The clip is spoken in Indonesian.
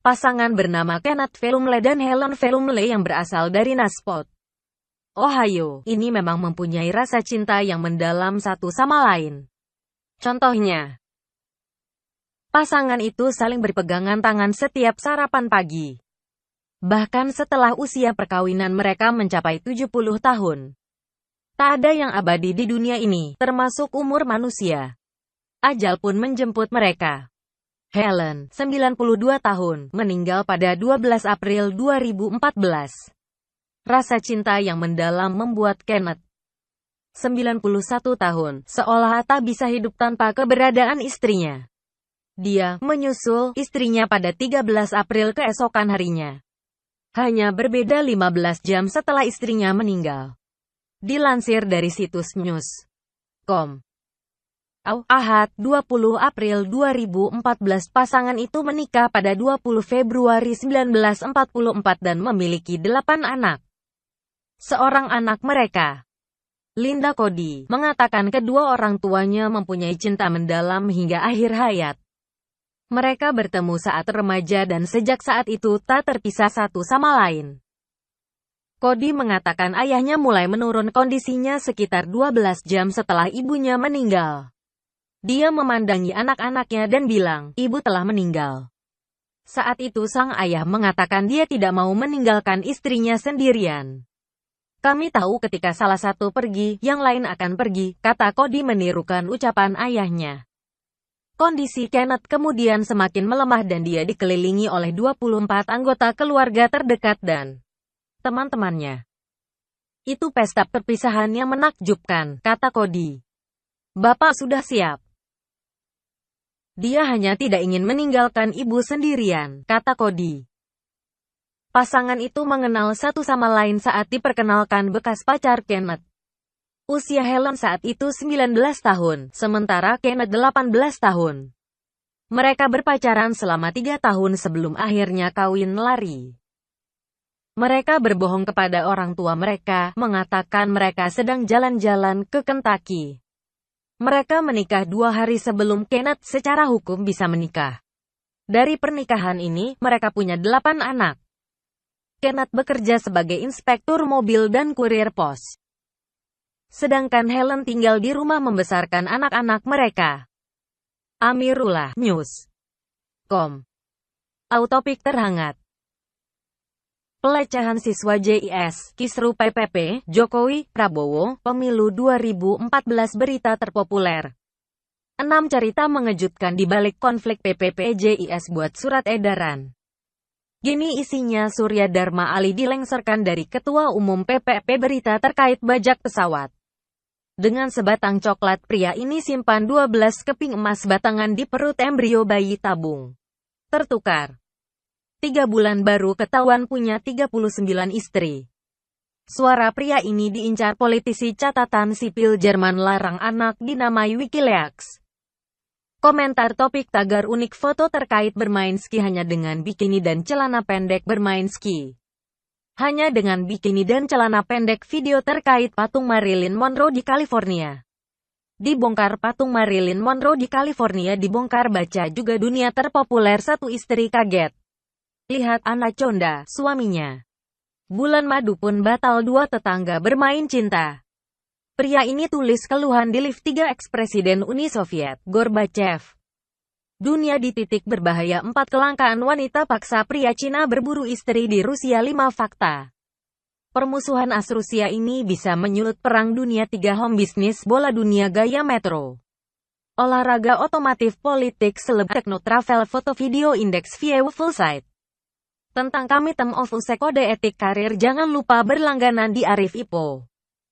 Pasangan bernama Kenneth Velumle dan Helen Velumle yang berasal dari Nasport, Ohio, ini memang mempunyai rasa cinta yang mendalam satu sama lain. Contohnya, pasangan itu saling berpegangan tangan setiap sarapan pagi. Bahkan setelah usia perkawinan mereka mencapai 70 tahun. Tak ada yang abadi di dunia ini, termasuk umur manusia. Ajal pun menjemput mereka. Helen, 92 tahun, meninggal pada 12 April 2014. Rasa cinta yang mendalam membuat Kenneth, 91 tahun, seolah tak bisa hidup tanpa keberadaan istrinya. Dia menyusul istrinya pada 13 April keesokan harinya. Hanya berbeda 15 jam setelah istrinya meninggal. Dilansir dari situs news.com. Ahad, 20 April 2014 pasangan itu menikah pada 20 Februari 1944 dan memiliki 8 anak. Seorang anak mereka, Linda Cody, mengatakan kedua orang tuanya mempunyai cinta mendalam hingga akhir hayat. Mereka bertemu saat remaja dan sejak saat itu tak terpisah satu sama lain. Cody mengatakan ayahnya mulai menurun kondisinya sekitar 12 jam setelah ibunya meninggal. Dia memandangi anak-anaknya dan bilang, ibu telah meninggal. Saat itu sang ayah mengatakan dia tidak mau meninggalkan istrinya sendirian. Kami tahu ketika salah satu pergi, yang lain akan pergi, kata Cody menirukan ucapan ayahnya. Kondisi Kenneth kemudian semakin melemah dan dia dikelilingi oleh 24 anggota keluarga terdekat dan teman-temannya. Itu pesta perpisahan yang menakjubkan, kata Cody. Bapak sudah siap. Dia hanya tidak ingin meninggalkan ibu sendirian, kata Cody. Pasangan itu mengenal satu sama lain saat diperkenalkan bekas pacar Kenneth. Usia Helen saat itu 19 tahun, sementara Kenneth 18 tahun. Mereka berpacaran selama 3 tahun sebelum akhirnya kawin lari. Mereka berbohong kepada orang tua mereka, mengatakan mereka sedang jalan-jalan ke Kentucky. Mereka menikah 2 hari sebelum Kenneth secara hukum bisa menikah. Dari pernikahan ini, mereka punya 8 anak. Kenneth bekerja sebagai inspektur mobil dan kurir pos. Sedangkan Helen tinggal di rumah membesarkan anak-anak mereka. Amirullah News.com. Topik terhangat. Pelecehan siswa JIS, kisru PPP, Jokowi, Prabowo, Pemilu 2014 berita terpopuler. 6 cerita mengejutkan di balik konflik PPP JIS buat surat edaran. Gini isinya, Surya Dharma Ali dilengsarkan dari Ketua Umum PPP berita terkait bajak pesawat. Dengan sebatang coklat, pria ini simpan 12 keping emas batangan di perut embrio bayi tabung. Tertukar. 3 bulan baru ketahuan punya 39 istri. Suara pria ini diincar politisi catatan sipil Jerman larang anak dinamai Wikileaks. Komentar topik tagar unik foto terkait bermain ski hanya dengan bikini dan celana pendek bermain ski. Hanya dengan bikini dan celana pendek video terkait patung Marilyn Monroe di California. Dibongkar patung Marilyn Monroe di California dibongkar baca juga dunia terpopuler satu istri kaget. Lihat Anaconda, suaminya. Bulan madu pun batal 2 tetangga bermain cinta. Pria ini tulis keluhan di lift 3 ex-presiden Uni Soviet, Gorbachev. Dunia di titik berbahaya 4 kelangkaan wanita paksa pria Cina berburu istri di Rusia 5 fakta. Permusuhan as-Rusia ini bisa menyulut perang dunia 3 home bisnis bola dunia gaya metro. Olahraga otomotif politik seleb tekno travel foto video indeks view full site. Tentang kami tem of use kode etik karir jangan lupa berlangganan di Arif Ipo.